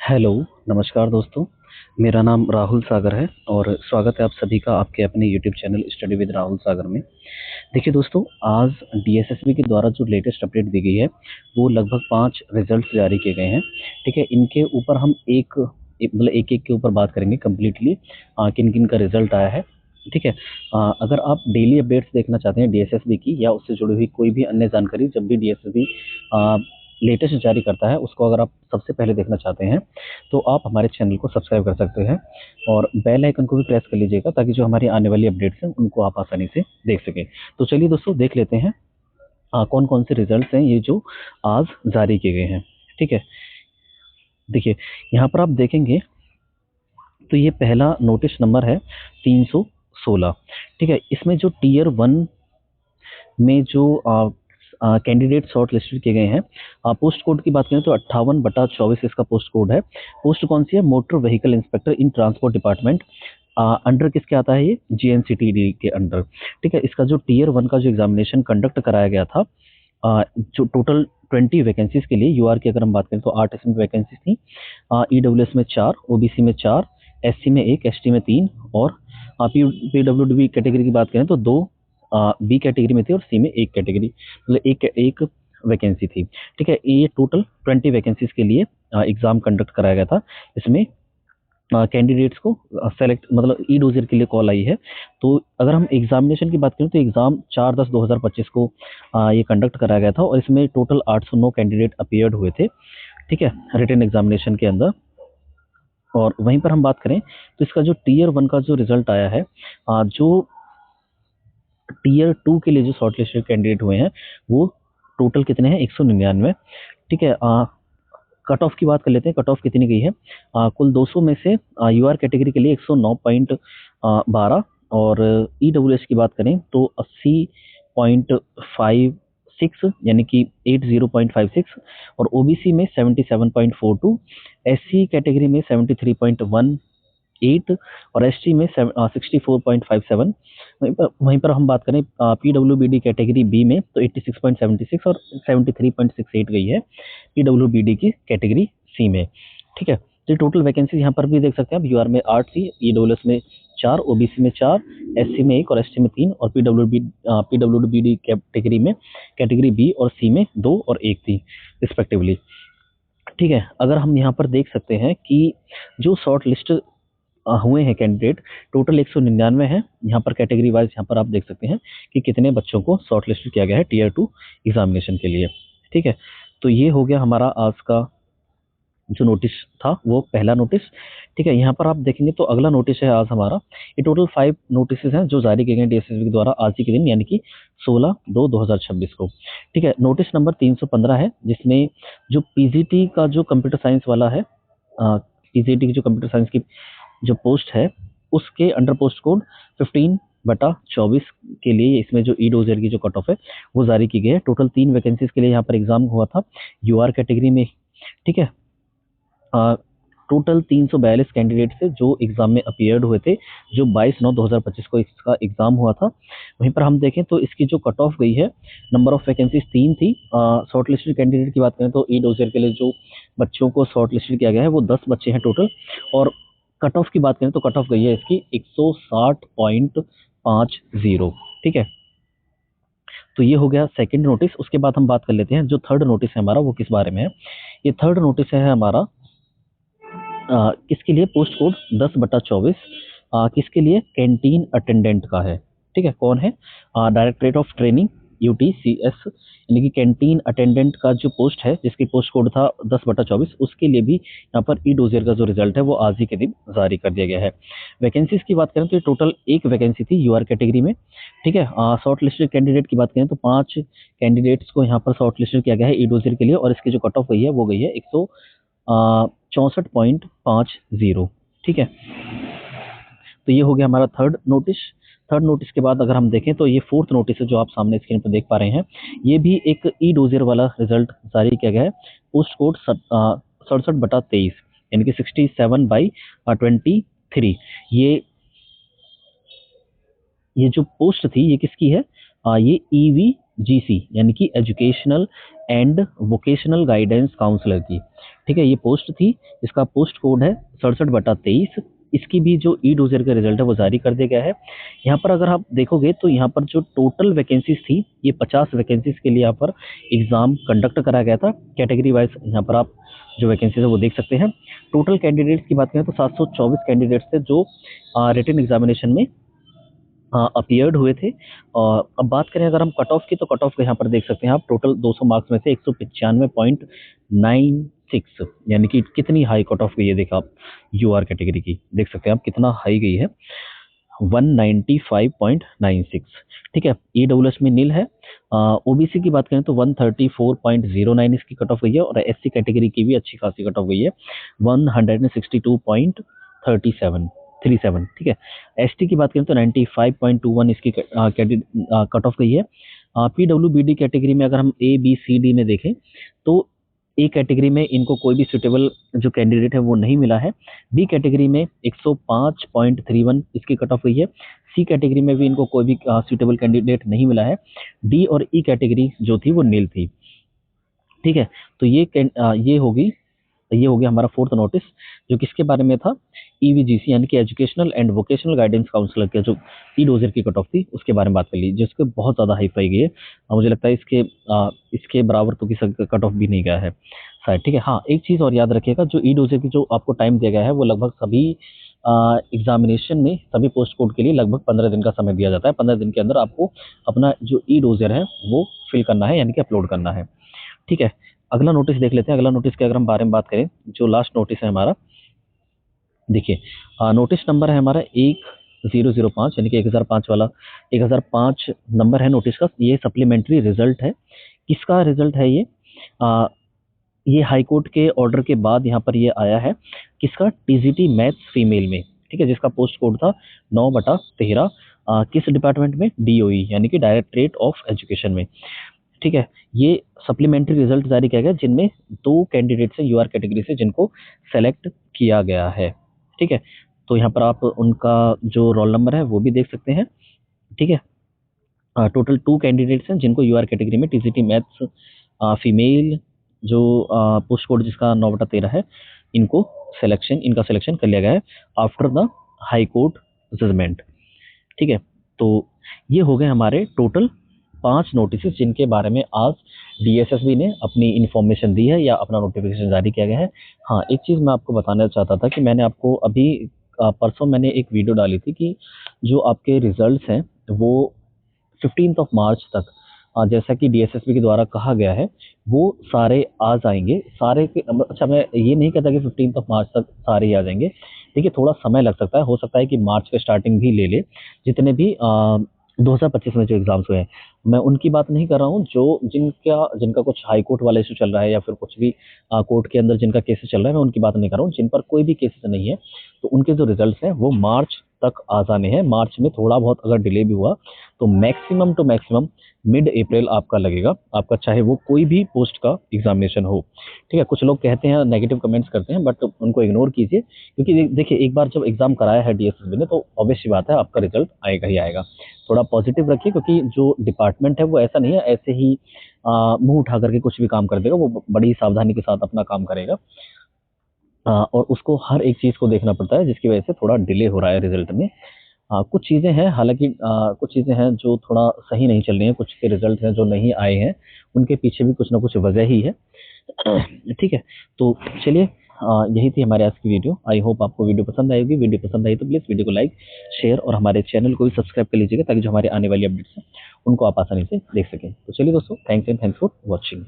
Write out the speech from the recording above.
Hello, नमस्कार दोस्तों। मेरा नाम राहुल सागर है और स्वागत है आप सभी का आपके अपने YouTube channel study with Rahul Sagar में। देखिए दोस्तों, आज डीएसएसबी के द्वारा जो लेटेस्ट अपडेट दी गई है, वो लगभग 5 रिजल्ट्स जारी किए गए हैं। ठीक है, इनके ऊपर हम मतलब एक-एक के ऊपर बात करेंगे कंप्लीटली किन-किन का रिजल्ट आया है। ठीक है, अगर आप डेली अपडेट्स देखना चाहते हैं डीएसएसबी की या उससे जुड़ी हुई कोई भी अन्य जानकारी जब भी डीएसएसबी लेटेस्ट जारी करता है, उसको अगर आप सबसे पहले देखना चाहते हैं, तो आप हमारे चैनल को सब्सक्राइब कर सकते हैं और बेल आइकन को भी प्रेस कर लीजिएगा ताकि जो हमारी आने वाली अपडेट्स हैं उनको आप आसानी से देख सकें। तो चलिए दोस्तों, देख लेते हैं कौन कौन से रिजल्ट्स हैं ये जो आज जारी किए गए हैं। ठीक है, देखिए यहाँ पर आप देखेंगे तो ये पहला नोटिस नंबर है 316। ठीक है, इसमें जो टीयर 1 में जो कैंडिडेट शॉर्ट लिस्टेड किए गए हैं, पोस्ट कोड की बात करें तो 58/24 इसका पोस्ट कोड है। पोस्ट कौन सी है? मोटर व्हीकल इंस्पेक्टर इन ट्रांसपोर्ट डिपार्टमेंट। अंडर किसके आता है? ये जीएनसीटीडी के अंडर। ठीक है, इसका जो टीयर 1 का जो एग्जामिनेशन कंडक्ट कराया गया था, जो टोटल 20 वैकेंसीज के लिए, यूआर की अगर हम बात करें तो 8 इसमें वैकेंसीज थी। ईडब्ल्यूएस में 4, ओबीसी में 4, एससी में 1, एसटी में 3 और पीडब्ल्यूडी कैटेगरी की बात करें तो 2 बी कैटेगरी में थी और सी में 1 कैटेगरी, मतलब एक एक वैकेंसी थी। ठीक है, ये टोटल 20 वैकेंसीज के लिए एग्जाम कंडक्ट कराया गया था। इसमें कैंडिडेट्स को सेलेक्ट, मतलब ई डोजर के लिए कॉल आई है। तो अगर हम एग्जामिनेशन की बात करें तो एग्जाम 4/10/2025 को ये कंडक्ट कराया गया था और इसमें टोटल 809 कैंडिडेट अपीयर्ड हुए थे। ठीक है, रिटन एग्जामिनेशन के अंदर। और वहीं पर हम बात करें तो इसका जो टीयर 1 का जो रिजल्ट आया है, जो टीयर 2 के लिए जो शॉर्ट लिस्टेड कैंडिडेट हुए हैं, वो टोटल कितने हैं? 199। ठीक है, कट ऑफ की बात कर लेते हैं। कट ऑफ कितनी गई है? कुल 200 में से यूआर कैटेगरी के लिए 109.12 और ईडब्ल्यूएस की बात करें तो 80.56 यानी कि 80.56 और ओबीसी में 77.42, एससी कैटेगरी में 73.18 और एसटी में 64.57। वहीं पर हम बात करें पीडब्ल्यूबीडी कैटेगरी बी में तो 86.76 और 73.68 गई है पीडब्ल्यूबीडी की कैटेगरी सी में। ठीक है, तो टोटल वैकेंसी यहाँ पर भी देख सकते हैं आप। यूआर में 8 थी, ईडब्ल्यूएस में 4, ओबीसी में 4, एससी में 1 और एसटी में 3 और पीडब्ल्यूबीडी कैटेगरी में कैटेगरी बी और सी में 2 और 1 थी रिस्पेक्टिवली। ठीक है, अगर हम यहाँ पर देख सकते हैं कि जो शॉर्ट लिस्ट हुए हैं कैंडिडेट, टोटल 199 हैं। यहाँ पर कैटेगरी वाइज यहाँ पर आप देख सकते हैं कि कितने बच्चों को शॉर्ट लिस्ट किया गया है टीयर 2 एग्जामिनेशन के लिए। ठीक है, तो ये हो गया हमारा आज का जो नोटिस था, वो पहला नोटिस। ठीक है, यहाँ पर आप देखेंगे तो अगला नोटिस है आज हमारा। ये टोटल 5 नोटिस हैं जो जारी किए गए डीएसएसबी के द्वारा आज ही के दिन, यानी कि 16/2/2026 को। ठीक है, नोटिस नंबर 315 है, जिसमें जो पीजीटी का जो कंप्यूटर साइंस वाला है, पीजीटी की जो कंप्यूटर साइंस की जो पोस्ट है, उसके अंडर पोस्ट कोड 15/24 के लिए इसमें जो ई डोजर की जो कट ऑफ है वो जारी की गई है। टोटल 3 वैकेंसीज के लिए यहाँ पर एग्जाम हुआ था यूआर कैटेगरी में। ठीक है, टोटल 342 कैंडिडेट थे जो एग्जाम में अपीयर्ड हुए थे, जो 22/9/2025 को इसका एग्जाम हुआ था। वहीं पर हम देखें तो इसकी जो कट ऑफ गई है, नंबर ऑफ वैकेंसीज 3 थी। शॉर्ट लिस्टेड कैंडिडेट की बात करें तो ई डोजर के लिए जो बच्चों को शॉर्ट लिस्टेड किया गया है वो 10 बच्चे हैं टोटल। और कट ऑफ की बात करें तो कट ऑफ गई है इसकी 160.50। ठीक है, तो ये हो गया सेकंड नोटिस। उसके बाद हम बात कर लेते हैं जो थर्ड नोटिस है हमारा, वो किस बारे में है। ये थर्ड नोटिस है हमारा किसके लिए? पोस्ट कोड 10/24 किसके लिए? कैंटीन अटेंडेंट का है। ठीक है, कौन है? डायरेक्टरेट ऑफ ट्रेनिंग यूटीसीएस, यानी कि कैंटीन अटेंडेंट का जो पोस्ट है, जिसकी पोस्ट कोड था 10/24, उसके लिए भी यहाँ पर ई डोजर का जो रिजल्ट है वो आज ही के दिन जारी कर दिया गया है। वैकेंसीज की बात करें तो टोटल 1 वैकेंसी थी यूआर कैटेगरी में। ठीक है, शॉर्ट लिस्टेड कैंडिडेट की बात करें तो 5 कैंडिडेट्स को यहाँ पर शॉर्ट लिस्टेड किया गया है ई डोजर के लिए और इसकी जो कट ऑफ गई है वो गई है 64.50। ठीक है, तो ये हो गया हमारा थर्ड नोटिस। थर्ड नोटिस के बाद अगर हम देखें तो ये फोर्थ नोटिस है जो आप सामने स्क्रीन पर देख पा रहे हैं। ये भी एक ई डोजर वाला रिजल्ट जारी किया गया है। पोस्ट कोड 67/23 यानी कि 67/23। ये जो पोस्ट थी ये किसकी है? ये ईवीजीसी यानी कि educational and vocational guidance counsellor की। ठीक है, ये पोस्ट थी, इसका पोस्ट कोड है 67/23। इसकी भी जो ई डोजर का रिजल्ट है वो जारी कर दिया गया है। यहाँ पर अगर आप देखोगे तो यहाँ पर जो टोटल वैकेंसीज थी, ये 50 वैकेंसीज के लिए यहाँ पर एग्जाम कंडक्ट करा गया था। कैटेगरी वाइज यहाँ पर आप जो वैकेंसीज है वो देख सकते हैं। टोटल कैंडिडेट्स की बात करें तो 724 कैंडिडेट्स थे जो रिटन एग्जामिनेशन में अपीयर्ड हुए थे। और अब बात करें अगर हम कट ऑफ की, तो कट ऑफ को यहाँ पर देख सकते हैं आप, टोटल 200 मार्क्स में से 195.96, यानी कि कितनी हाई कट ऑफ गई है, देखा आप यूआर कैटेगरी की देख सकते हैं आप कितना हाई गई है, 195.96। ठीक है, ईडब्ल्यूएस में नील है। ओबीसी की बात करें तो 134.09 इसकी कट ऑफ गई है, और एससी कैटेगरी की भी अच्छी खासी कट ऑफ गई है, 162.37। ठीक है, एसटी की बात करें तो 95.21 इसकी कट ऑफ गई है। पीडब्ल्यूबीडी कैटेगरी में अगर हम ए बी सी डी में देखें तो ए कैटेगरी में इनको कोई भी सुटेबल जो कैंडिडेट है वो नहीं मिला है। बी कैटेगरी में 105.31 इसकी कट ऑफ गई है। सी कैटेगरी में भी इनको कोई भी सुटेबल कैंडिडेट नहीं मिला है। डी और ई कैटेगरी जो थी वो नील थी। ठीक है, तो ये हो गया हमारा फोर्थ नोटिस, जो किसके बारे में था, ईवीजीसी यानी कि educational and vocational guidance counsellor के जो ई डोजर की कट ऑफ थी उसके बारे में बात कर ली, जिसके बहुत ज़्यादा हाई पाई गई है। मुझे लगता है इसके बराबर तो किसी कट ऑफ भी नहीं गया है शायद। ठीक है, हाँ एक चीज़ और याद रखिएगा, जो ई डोजर की जो आपको टाइम दिया गया है वो लगभग सभी एग्जामिनेशन में सभी पोस्ट कोड के लिए लगभग 15 दिन का समय दिया जाता है। 15 दिन के अंदर आपको अपना जो ई डोजर है वो फिल करना है, यानी कि अपलोड करना है। ठीक है, अगला नोटिस देख लेते हैं। अगला नोटिस के अगर हम बारे में बात करें, जो लास्ट नोटिस है हमारा, देखिए नोटिस नंबर है हमारा 1005, यानी कि 1005 वाला, 1005 नंबर है नोटिस का। ये सप्लीमेंट्री रिजल्ट है। किसका रिजल्ट है ये हाई कोर्ट के ऑर्डर के बाद यहाँ पर ये आया है। किसका, टीजीटी मैथ्स फीमेल में। ठीक है, जिसका पोस्ट कोड था 9/13। किस डिपार्टमेंट में, डीओई यानी कि डायरेक्टरेट ऑफ एजुकेशन में। ठीक है, ये सप्लीमेंट्री रिजल्ट जारी किया गया जिनमें 2 कैंडिडेट्स हैं यूआर कैटेगरी से जिनको सेलेक्ट किया गया है। ठीक है, तो यहाँ पर आप उनका जो रोल नंबर है वो भी देख सकते हैं। ठीक है, टोटल 2 कैंडिडेट्स हैं जिनको यूआर कैटेगरी में टीजीटी मैथ्स फीमेल जो पोस्ट कोड जिसका 9/13 है, इनका सिलेक्शन कर लिया गया है after the high court judgment. ठीक है, तो ये हो गए हमारे टोटल 5 नोटिस जिनके बारे में आज डीएसएसबी ने अपनी इन्फॉर्मेशन दी है या अपना नोटिफिकेशन जारी किया गया है। हाँ, एक चीज़ मैं आपको बताना चाहता था कि मैंने आपको अभी परसों मैंने एक वीडियो डाली थी कि जो आपके रिजल्ट्स हैं वो 15 मार्च तक, जैसा कि डीएसएसबी के द्वारा कहा गया है, वो सारे आ जाएंगे। सारे के अच्छा, मैं ये नहीं कहता कि 15 मार्च तक सारे ही आ जाएंगे। देखिए, थोड़ा समय लग सकता है, हो सकता है कि मार्च के स्टार्टिंग भी ले ले। जितने भी 2025 में जो एग्जाम्स हुए हैं, मैं उनकी बात नहीं कर रहा हूँ, जो जिनका कुछ हाई कोर्ट वाला इशू चल रहा है या फिर कुछ भी कोर्ट के अंदर जिनका केसेस चल रहा है, मैं उनकी बात नहीं कर रहा हूँ। जिन पर कोई भी केसेस नहीं है तो उनके जो रिजल्ट्स हैं वो मार्च तक आ जाने हैं। मार्च में थोड़ा बहुत अगर डिले भी हुआ तो मैक्सिमम टू मैक्सिमम मिड अप्रैल आपका लगेगा, आपका चाहे वो कोई भी पोस्ट का एग्जामिनेशन हो। ठीक है, कुछ लोग कहते हैं, नेगेटिव कमेंट्स करते हैं, बट उनको इग्नोर कीजिए, क्योंकि देखिए एक बार जब एग्जाम कराया है डीएसएसबी ने तो ऑब्वियस सी बात है आपका रिजल्ट आएगा ही आएगा। थोड़ा पॉजिटिव रखिए, क्योंकि जो डिपार्टमेंट है वो ऐसा नहीं है ऐसे ही मुंह उठा करके कुछ भी काम कर देगा। वो बड़ी सावधानी के साथ अपना काम करेगा, और उसको हर एक चीज़ को देखना पड़ता है, जिसकी वजह से थोड़ा डिले हो रहा है रिजल्ट में। कुछ चीज़ें हैं, हालांकि कुछ चीज़ें हैं जो थोड़ा सही नहीं चल रही हैं, कुछ के रिजल्ट हैं जो नहीं आए हैं, उनके पीछे भी कुछ ना कुछ वजह ही है। ठीक है, तो चलिए, यही थी हमारे आज की वीडियो। आई होप आपको वीडियो पसंद आएगी। वीडियो पसंद आई तो प्लीज़ वीडियो को लाइक, शेयर और हमारे चैनल को भी सब्सक्राइब कर लीजिएगा, ताकि जो हमारे आने वाली अपडेट्स हैं उनको आप आसानी से देख सकें। तो चलिए दोस्तों, थैंक्स फॉर वॉचिंग।